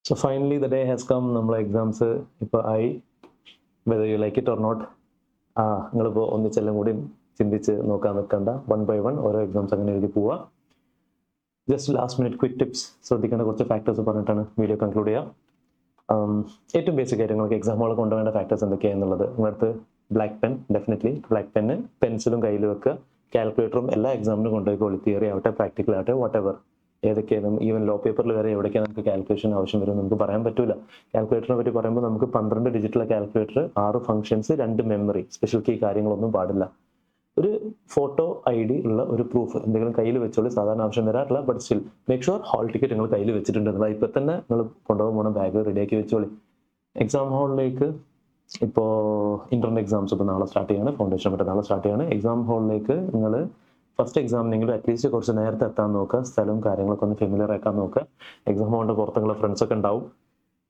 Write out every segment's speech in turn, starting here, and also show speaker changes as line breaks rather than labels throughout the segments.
So finally the day has come. നമ്മളെ exams ഇപ്പോൾ ആയി. Whether you like it or not, നിങ്ങളിപ്പോൾ ഒന്നിച്ചെല്ലാം കൂടി ചിന്തിച്ച് നോക്കാൻ നിൽക്കണ്ട. 1 by 1 ഓരോ എക്സാംസ് അങ്ങനെ എഴുതി പോവുക. Just last minute quick tips, ശ്രദ്ധിക്കേണ്ട കുറച്ച് ഫാക്ടേഴ്സ് പറഞ്ഞിട്ടാണ് വീഡിയോ കൺക്ലൂഡ് ചെയ്യുക. ഏറ്റവും ബേസിക് ആയിട്ട് നിങ്ങൾക്ക് എക്സാം ഹോളിൽ കൊണ്ടുവേണ്ട ഫാക്ടേഴ്സ് എന്തൊക്കെയാണെന്നുള്ളത്. നിങ്ങളടുത്ത് black pen, definitely black pen, പെൻസിലും കയ്യിൽ വെക്കുക. കാൽക്കുലേറ്ററും എല്ലാ എക്സാമിനും കൊണ്ടുപോയിക്കോളി. തിയറി ആവട്ടെ പ്രാക്ടിക്കൽ ആവട്ടെ വാട്ട് എവർ. ഏതൊക്കെയാണ് ഈവൻ ലോ പേപ്പറിൽ വരെ എവിടേക്കാണ് നമുക്ക് കാൽക്കുലേഷൻ ആവശ്യം വരും നമുക്ക് പറയാൻ പറ്റില്ല. കാൽക്കുലേറ്ററിനെ പറ്റി പറയുമ്പോൾ നമുക്ക് 12 ഡിജിറ്റുള്ള calculator, 6 functions, 2 memory, special key കാര്യങ്ങളൊന്നും പാടില്ല. ഒരു ഫോട്ടോ ID ഉള്ള ഒരു പ്രൂഫ് എന്തെങ്കിലും കയ്യിൽ വെച്ചോളി. സാധാരണ ആവശ്യം വരാറില്ല, but still make sure hall ticket നിങ്ങൾ കയ്യിൽ വെച്ചിട്ടുണ്ടെന്നുള്ള. ഇപ്പം തന്നെ നിങ്ങൾ കൊണ്ടുപോകാൻ പോകണം, ബാഗ് റെഡിയാക്കി വെച്ചോളി. എക്സാം ഹാളിലേക്ക് ഇപ്പോൾ ഇന്റർനെറ്റ് എക്സാംസ് ഇപ്പോൾ നാളെ സ്റ്റാർട്ട് ചെയ്യാണ്, ഫൗണ്ടേഷൻ മറ്റേ നാളെ സ്റ്റാർട്ട് ചെയ്യാണ്. എക്സാം ഹാളിലേക്ക് നിങ്ങൾ ഫസ്റ്റ് എക്സാമിനെങ്കിലും അറ്റ്ലീസ്റ്റ് കുറച്ച് നേരത്തെ എത്താൻ നോക്കുക. സ്ഥലവും കാര്യങ്ങളൊക്കെ ഒന്ന് ഫെമിലിയർ ആക്കാൻ നോക്കുക. എക്സാം ഹാളിൻ്റെ പുറത്തുള്ള ഫ്രണ്ട്സൊക്കെ ഉണ്ടാവും.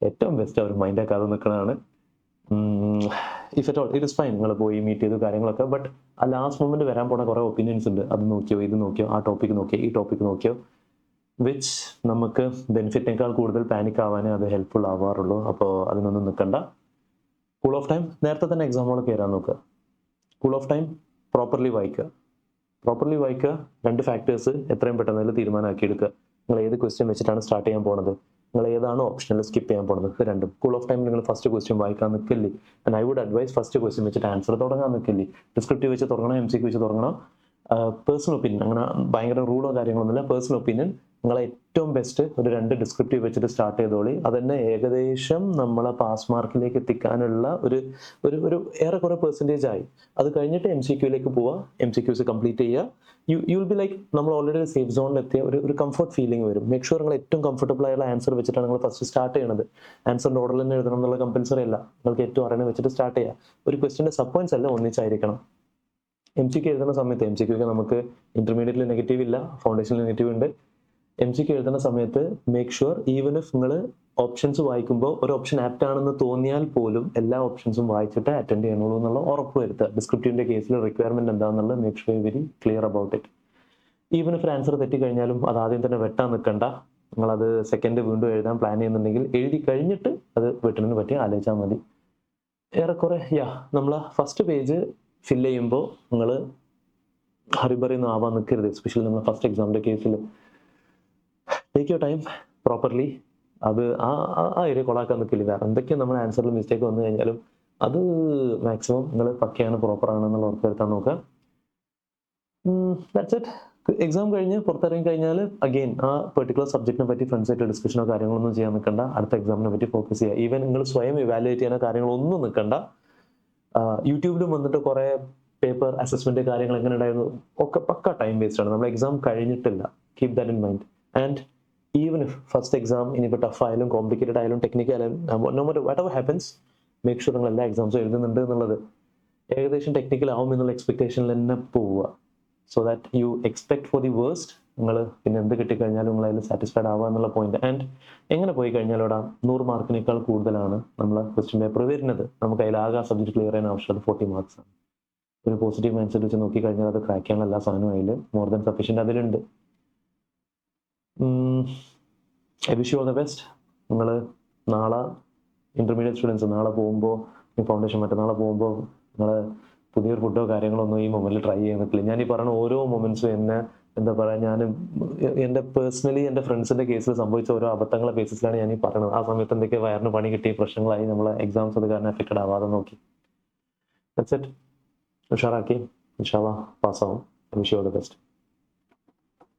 ഏറ്റവും ബെസ്റ്റ് അവർ മൈൻഡ് ആക്കാതെ നിൽക്കുന്നതാണ്. If at all it is fine, നിങ്ങൾ പോയി മീറ്റ് ചെയ്തു കാര്യങ്ങളൊക്കെ. ബട്ട് ആ ലാസ്റ്റ് മൊമെന്റ് വരാൻ പോണ കുറേ ഒപ്പീനിയൻസ് ഉണ്ട്. അത് നോക്കിയോ, ഇത് നോക്കിയോ, ആ ടോപ്പിക് നോക്കിയോ, ഈ ടോപ്പിക് നോക്കിയോ, വിച്ച് നമുക്ക് ബെനിഫിറ്റിനേക്കാൾ കൂടുതൽ പാനിക് ആവാനേ അത് ഹെൽപ്ഫുൾ ആവാറുള്ളൂ. അപ്പോൾ അതിനൊന്നും നിൽക്കണ്ട. കൂൾ ഓഫ് ടൈം നേരത്തെ തന്നെ എക്സാം ഹോളിൽ കയറാൻ നോക്കുക. കൂൾ ഓഫ് ടൈം പ്രോപ്പർലി വായിക്കുക. 2 ഫാക്ടേഴ്സ് എത്രയും പെട്ടെന്ന് അതിൽ തീരുമാനമാക്കി എടുക്കുക. നിങ്ങൾ ഏത് ക്വസ്റ്റ്യൻ വെച്ചിട്ടാണ് സ്റ്റാർട്ട് ചെയ്യാൻ പോകുന്നത്, നിങ്ങൾ ഏതാണ് ഓപ്ഷനിൽ സ്കിപ്പ് ചെയ്യാൻ പോകുന്നത്, ഇത് രണ്ടും. കൂൾ ഓഫ് ടൈമിൽ നിങ്ങൾ ഫസ്റ്റ് ക്വസ്റ്റ്യൻ വായിക്കാൻ നിൽക്കില്ലേ. And I would advise first question വെച്ചിട്ട് ആൻസർ തുടങ്ങാൻ നിൽക്കില്ലേ. ഡിസ്ക്രിപ്റ്റീവ് വെച്ച് തുടങ്ങണം, MCQ വെച്ച് തുടങ്ങണം. പേഴ്സണൽ ഒപ്പീനിയൻ, അങ്ങനെ ഭയങ്കര റൂളോ കാര്യങ്ങളൊന്നുമില്ല. പേഴ്സണൽ ഒപ്പീനിയൻ നിങ്ങളെ ഏറ്റവും ബെസ്റ്റ് ഒരു 2 ഡിസ്ക്രിപ്റ്റീവ് വെച്ചിട്ട് സ്റ്റാർട്ട് ചെയ്തോളി. അതന്നെ ഏകദേശം നമ്മളെ പാസ് മാർക്കിലേക്ക് എത്തിക്കാനുള്ള ഒരു ഏറെക്കുറെ പെർസെൻറ്റേജ് ആയി. അത് കഴിഞ്ഞിട്ട് MCQയിലേക്ക് പോവുക, MCQs കംപ്ലീറ്റ് ചെയ്യുക. യു വിൽ ബി ലൈക്ക് നമ്മൾ ഓൾറെഡി ഒരു സേഫ് സോണിൽ എത്തിയ ഒരു കംഫർട്ട് ഫീലിംഗ് വരും. മേക്ക് ഷുവർ നിങ്ങൾ ഏറ്റവും കംഫർട്ടബിൾ ആയുള്ള ആൻസർ വെച്ചിട്ടാണ് നിങ്ങൾ ഫസ്റ്റ് സ്റ്റാർട്ട് ചെയ്യണത്. ആൻസറിൻ്റെ ഓർഡറിൽ തന്നെ എഴുതണം എന്നുള്ള കമ്പൽസറി അല്ല. നിങ്ങൾക്ക് ഏറ്റവും അറിയണ വെച്ചിട്ട് സ്റ്റാർട്ട് ചെയ്യുക. ഒരു ക്വസ്റ്റിൻ്റെ സബ് പോയിന്റ്സ് എല്ലാം ഒന്നിച്ചായിരിക്കണം. MCQ എഴുതുന്ന സമയത്ത് MCQക്ക് നമുക്ക് ഇന്റർമീഡിയറ്റിൽ നെഗറ്റീവ് ഇല്ല, ഫൗണ്ടേഷനിൽ നെഗറ്റീവ് ഉണ്ട്. MCQ എഴുതുന്ന സമയത്ത് മേക്ക് ഷുവർ ഈവൻ ഇഫ് നിങ്ങൾ ഓപ്ഷൻസ് വായിക്കുമ്പോൾ ഒരു ഓപ്ഷൻ ആപ്റ്റ് ആണെന്ന് തോന്നിയാൽ പോലും എല്ലാ ഓപ്ഷൻസും വായിച്ചിട്ട് അറ്റൻഡ് ചെയ്യണുള്ളൂ എന്നുള്ള ഉറപ്പ് വരുത്തുക. ഡിസ്ക്രിപ്റ്റീവിൻ്റെ കേസിൽ റിക്വയർമെന്റ് എന്താണെന്നുള്ളത് make sure very clear about it. Even if answer തെറ്റിക്കഴിഞ്ഞാലും അത് ആദ്യം തന്നെ വെട്ടാൻ നിൽക്കണ്ട. നിങ്ങളത് സെക്കൻഡ് വീണ്ടും എഴുതാൻ പ്ലാൻ ചെയ്യുന്നുണ്ടെങ്കിൽ എഴുതി കഴിഞ്ഞിട്ട് അത് വെട്ടിനു പറ്റി ആലോചിച്ചാൽ മതി. ഏറെക്കുറെ നമ്മൾ ഫസ്റ്റ് പേജ് ഫില്ല് ചെയ്യുമ്പോൾ നിങ്ങൾ ഹറിബറിയൊന്നും ആവാൻ നിൽക്കരുത്. എസ്പെഷ്യലി നമ്മൾ ഫസ്റ്റ് എക്സാമിൻ്റെ കേസിൽ ടേക്ക് യുവർ ടൈം പ്രോപ്പർലി. അത് ആ ഏരിയ കൊളാക്കാൻ നിൽക്കില്ല. വേറെ എന്തൊക്കെയാണ് നമ്മുടെ ആൻസറിൽ മിസ്റ്റേക്ക് വന്നു കഴിഞ്ഞാലും അത് മാക്സിമം നിങ്ങൾ പക്കയാണ്, പ്രോപ്പറാണെന്നുള്ള ഉറപ്പുവരുത്താൻ നോക്കുക. That's it. എക്സാം കഴിഞ്ഞ് പുറത്തിറങ്ങി കഴിഞ്ഞാൽ അഗെയിൻ ആ പെർട്ടിക്കുലർ സബ്ജക്റ്റിനെ പറ്റി ഫ്രണ്ട്സായിട്ട് ഡിസ്കഷനോ കാര്യങ്ങളൊന്നും ചെയ്യാൻ നിൽക്കണ്ട. അടുത്ത എക്സാമിനെ പറ്റി ഫോക്കസ് ചെയ്യുക. ഈവൻ നിങ്ങൾ സ്വയം ഇവാലുവേറ്റ് ചെയ്യാനോ കാര്യങ്ങളൊന്നും നിൽക്കണ്ട. യൂട്യൂബിലും വന്നിട്ട് കുറേ പേപ്പർ അസസ്മെന്റ് കാര്യങ്ങൾ എങ്ങനെ ഉണ്ടായിരുന്നു ഒക്കെ പക്ക ടൈം വേസ്റ്റ് ആണ്. നമ്മൾ എക്സാം കഴിഞ്ഞിട്ടില്ല. Keep that in mind. And even if first exam ഇനിയിപ്പോൾ ടഫ് ആയാലും കോംപ്ലിക്കേറ്റഡ് ആയാലും ടെക്നിക്കൽ ആയാലും no matter what ever happens, make sure നിങ്ങൾ എല്ലാ എക്സാംസും എഴുതുന്നുണ്ട് എന്നുള്ളത്. ഏകദേശം ടെക്നിക്കൽ ആവും എന്നുള്ള എക്സ്പെക്ടേഷനിൽ തന്നെ പോവുക. So that you expect for the worst. നിങ്ങൾ പിന്നെ എന്ത് കിട്ടിക്കഴിഞ്ഞാലും നിങ്ങൾ അതിൽ സാറ്റിസ്ഫൈഡ് ആവുക എന്നുള്ള പോയിന്റ്. ആൻഡ് എങ്ങനെ പോയി കഴിഞ്ഞാലും ഇവിടെ 100 മാർക്കിനേക്കാൾ കൂടുതലാണ് നമ്മൾ ക്വസ്റ്റ്യൻ പേപ്പർ വരുന്നത്. നമുക്ക് അതിലാകെ സബ്ജക്ട് ക്ലിയർ ചെയ്യാൻ ആവശ്യമുള്ളത് 40 മാർക്സ് ആണ്. ഒരു പോസിറ്റീവ് മൈൻഡ് സെറ്റ് വെച്ച് നോക്കിക്കഴിഞ്ഞാൽ അത് ക്രാക്ക് ചെയ്യാനുള്ള എല്ലാ സാധനവും അതിൽ മോർ ദാൻ സഫീഷ്യൻ്റ് അതിലുണ്ട്. I wish you all the best. നിങ്ങൾ നാളെ ഇന്റർമീഡിയറ്റ് സ്റ്റുഡൻസ് നാളെ പോകുമ്പോൾ ഫൗണ്ടേഷൻ മറ്റന്നാളെ പോകുമ്പോൾ നിങ്ങൾ പുതിയൊരു ഫുഡോ കാര്യങ്ങളോ ഒന്നും ഈ മൊമെന്റിൽ ട്രൈ ചെയ്യാൻ നിൽക്കില്ല. ഞാൻ ഈ പറയുന്ന ഓരോ മൊമെന്റ്സും എന്നെ എന്താ പറയുക, ഞാൻ എൻ്റെ പേഴ്സണലി എൻ്റെ ഫ്രണ്ട്സിൻ്റെ കേസിൽ സംഭവിച്ച ഓരോ അബദ്ധങ്ങളെ ബേസിസിലാണ് ഞാൻ ഈ പറയുന്നത്. ആ സമയത്ത് എന്തൊക്കെ വയറിന് പണി കിട്ടി, പ്രശ്നങ്ങളായി, നമ്മളെ എക്സാംസ് അത് കാരണം എഫക്റ്റഡ് ആവാതെ നോക്കി. That's it. ഉഷാറാക്കി ഇൻഷാ അല്ലാഹ് പാസ്സാവും. I wish you all the best.